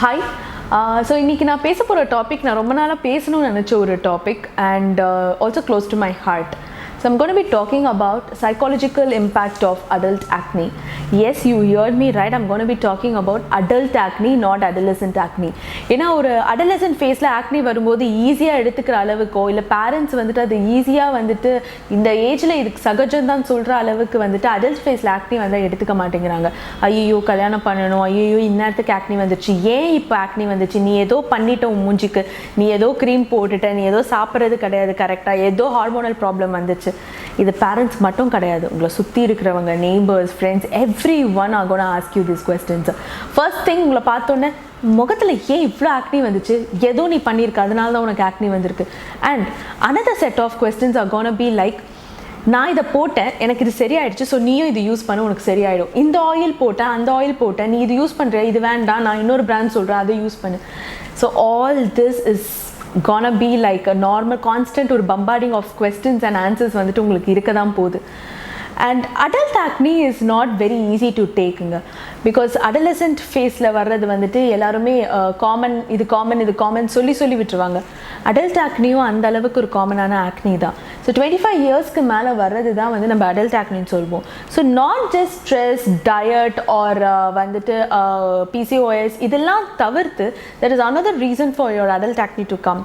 Hi. So இன்றைக்கி நான் பேச போகிற டாபிக் நான் ரொம்ப நாளாக பேசணும்னு நினச்ச ஒரு topic and also close to my heart. So I'm going to be talking about psychological impact of adult acne. Yes, you heard me right. I'm going to be talking about adult acne, not adolescent acne. ஏன்னா ஒரு adolescent ஃபேஸில் acne வரும்போது ஈஸியாக எடுத்துக்கிற அளவுக்கோ இல்லை parents வந்துட்டு அது ஈஸியாக வந்துட்டு இந்த ஏஜில் இதுக்கு சகஜம்தான் சொல்கிற அளவுக்கு வந்துட்டு adult ஃபேஸில் acne வந்தால் எடுத்துக்க மாட்டேங்கிறாங்க. ஐயோ கல்யாணம் பண்ணணும், ஐயோ இந்நேரத்துக்கு acne வந்துச்சு, ஏன் இப்போ acne வந்துச்சு, நீ ஏதோ பண்ணிட்ட உன் மூஞ்சிக்கு, நீ ஏதோ க்ரீம் போட்டுட்ட, நீ ஏதோ சாப்பிட்றது கிடையாது கரெக்டாக, ஏதோ ஹார்மோனல் ப்ராப்ளம் வந்துச்சு. இது பேரண்ட்ஸ் மட்டும் கிடையாது, உங்களை சுற்றி இருக்கிறவங்க, neighbours, friends, everyone are gonna ask you this questions. First thing, உங்களை பார்த்தோன்னே முகத்தில் ஏன் இவ்வளோ ஆக்னி வந்துச்சு, ஏதோ நீ பண்ணியிருக்க அதனால தான் உனக்கு ஆக்னி வந்திருக்கு. And another set of questions are gonna be like, நான் இதை போட்டேன், எனக்கு இது சரியாயிடுச்சு, ஸோ நீயும் இது யூஸ் பண்ண உனக்கு சரியாயிடும். இந்த ஆயில் போட்டேன், அந்த ஆயில் போட்டேன், நீ இது யூஸ் பண்ணுற, இது வேண்டாம், நான் இன்னொரு பிராண்ட் சொல்கிறேன், அதை யூஸ் பண்ணு. So all this is gonna be like a normal constant or bombarding of questions and answers வந்துட்டு உங்களுக்கு இருக்க தான் போகுது. And adult acne is not very easy to take because adolescent ஃபேஸில் வர்றது வந்துட்டு எல்லாருமே காமன் சொல்லி விட்டுருவாங்க. அடல்ட் ஆக்னியும் அந்த அளவுக்கு ஒரு காமனான ஆக்னி தான். ஸோ 25 இயர்ஸ்க்கு மேலே வர்றது தான் வந்து நம்ம அடல்ட் ஆக்னின்னு சொல்வோம். So not just stress, diet or வந்துட்டு PCOS இதெல்லாம் தவிர்த்து there is another reason for your adult acne to come,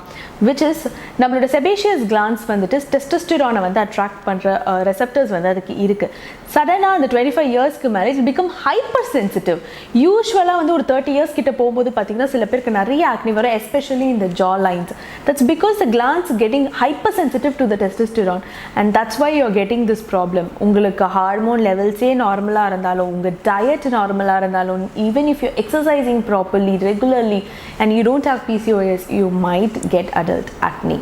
which is நம்மளோட செபேஷியஸ் கிளான்ஸ் வந்துட்டு டெஸ்டோஸ்டிரானை வந்து அட்ராக்ட் பண்ணுற ரெசெப்டர்ஸ் வந்து அதுக்கு இருக்குது. சடனாக அந்த 25 இயர்ஸ்க்கு மேலே இட் பிகம் ஹைப்பர் சென்சிட்டிவ். யூஸ்வலாக வந்து ஒரு 30 இயர்ஸ் கிட்ட போகும்போது பார்த்தீங்கன்னா சில பேருக்கு நிறைய ஆக்னி வரும், எஸ்பெஷலி இந்த jaw lines. That's because the glands getting hyper sensitive to the testosterone and that's why you are getting this problem. உங்களுக்கு ஹார்மோன் லெவல்ஸே நார்மலாக இருந்தாலும், உங்கள் டயட் நார்மலாக இருந்தாலும், even if you exercising properly regularly and you don't have PCOS, you might get adult acne.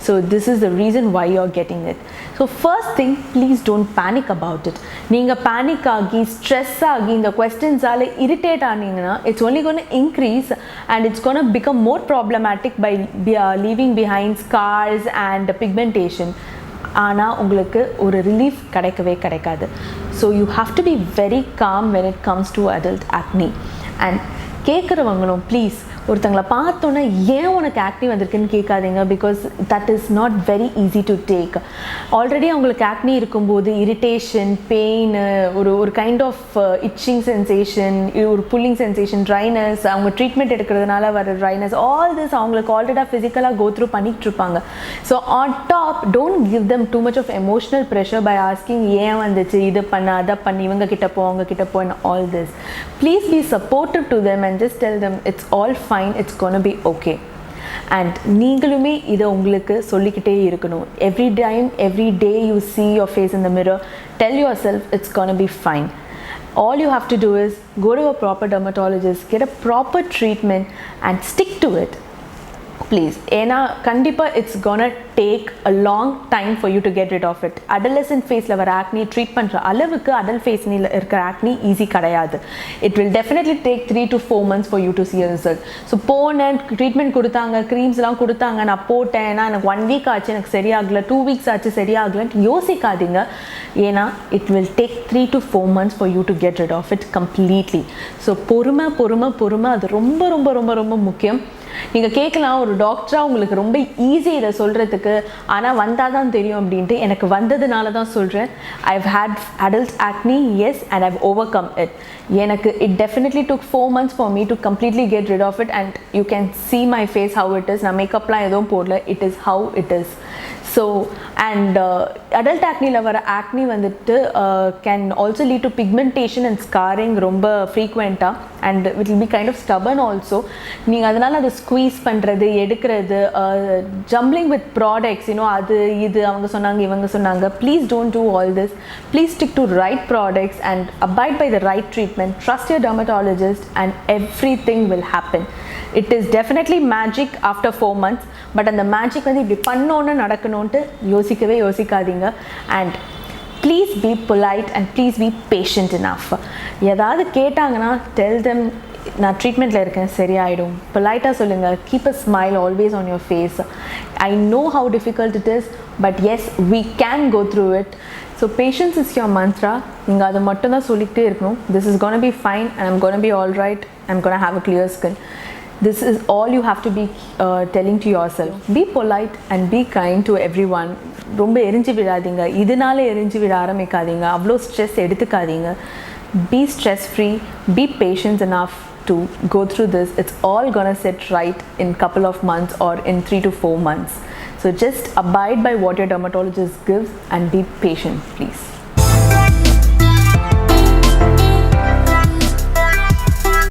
So this is the reason why you're getting it. So first thing, please don't panic about it. நீங்க panic ஆகி stress ஆகி இந்த questions ஆல irritate ஆனீங்கன்னா it's only going to increase and it's going to become more problematic by leaving behind scars and pigmentation. ஆனால் உங்களுக்கு ஒரு relief கிடைக்காது. So you have to be very calm when it comes to adult acne. And கேட்குறவங்களும் please ஒருத்தங்களை பார்த்தோன்னா ஏன் உனக்கு acne வந்திருக்குன்னு கேட்காதீங்க, because that is not very easy to take. Already அவங்களுக்கு ஆக்னி இருக்கும்போது இரிட்டேஷன், பெயின், ஒரு கைண்ட் ஆஃப் இச்சிங் சென்சேஷன், ஒரு புல்லிங் சென்சேஷன், ட்ரைனஸ், அவங்க ட்ரீட்மெண்ட் எடுக்கிறதுனால வர ட்ரைனஸ், ஆல் திஸ் அவங்களுக்கு ஆல்ரெடி ஃபிசிக்கலாக கோ த்ரூ பண்ணிகிட்டு இருப்பாங்க. So on top don't give them too much of emotional pressure by asking ஏன் வந்துச்சு, இது பண்ண, அதை பண்ணி, இவங்க கிட்ட போ, அவங்க கிட்ட போ, and all this. Please be supportive to them and just tell them it's all fine, it's gonna be okay. And நீங்களுமே இதை உங்களுக்கு சொல்லிக்கிட்டே இருக்கணும். every day you see your face in the mirror, tell yourself it's gonna be fine. All you have to do is go to a proper dermatologist, get a proper treatment and stick to it, please. ஏன்னா கண்டிப்பாக it's gonna take a long time for you to get rid of it. Adolescent ஃபேஸில் வர acne treat பண்ணுற அளவுக்கு adult ஃபேஸில் இருக்கிற acne easy கிடையாது. It will definitely take 3 to 4 months for you to see a result. So போனேன், treatment கொடுத்தாங்க, க்ரீம்ஸ்லாம் கொடுத்தாங்க, நான் போட்டேன், ஏன்னா எனக்கு 1 week ஆச்சு எனக்கு சரியாகலை, 2 weeks ஆச்சு சரியாகலன்ட்டு யோசிக்காதீங்க. ஏன்னா it will take 3 to 4 months for you to get rid of it completely. So பொறுமை அது ரொம்ப ரொம்ப ரொம்ப ரொம்ப முக்கியம். நீங்கள் கேட்கலாம், ஒரு டாக்டராக உங்களுக்கு ரொம்ப ஈஸி இதை சொல்கிறதுக்கு, ஆனால் வந்தால் தான் தெரியும் அப்படின்ட்டு. எனக்கு வந்ததுனால தான் சொல்கிறேன். I've had adult acne, yes, and I've overcome it. எனக்கு it definitely took 4 months for me to completely get rid of it and you can see my face how it is. நான் மேக்கப்லாம் எதுவும் போடல, it is how it is. So and adult ஆக்னியில் வர acne வந்துட்டு can also lead to pigmentation and scarring ரொம்ப ஃப்ரீக்வெண்ட்டாக and it will be kind of stubborn also. நீங்கள் அதனால் அதை ஸ்குவீஸ் பண்ணுறது, எடுக்கிறது, ஜம்பிளிங் வித் ப்ராடக்ட்ஸ், அது இது அவங்க சொன்னாங்க, இவங்க சொன்னாங்க. Please don't do all this. Please stick to right products and abide by the right treatment. Trust your dermatologist and everything will happen. It is definitely magic after 4 months, but அந்த magic வந்து இப்படி பண்ணோன்னு நடக்கணும்ன்ட்டு யோசிக்காதீங்க. And please be polite and please be patient enough. ஏதாவது கேட்டாங்கன்னா tell them நான் ட்ரீட்மெண்ட்டில் இருக்கேன், சரியாயிடும். பொலைட்டாக சொல்லுங்கள். Keep a smile always on your face. I know how difficult it is, but yes, we can go through it. So patience is your mantra. நீங்கள் அதை மட்டும் தான் சொல்லிக்கிட்டே இருக்கணும். This is gonna be fine and I'm gonna be all right, I'm gonna have a clear skin. This is all you have to be telling to yourself. Be polite and be kind to everyone. ரொம்ப எரிஞ்சு விடாதீங்க, இதனால எரிஞ்சு விட ஆரம்பிக்காதீங்க, அவ்வளோ stress எடுத்துக்காதீங்க. Be stress free, be patient enough to go through this. It's all gonna set right in couple of months or in 3 to 4 months. So just abide by what your dermatologist gives and be patient, please.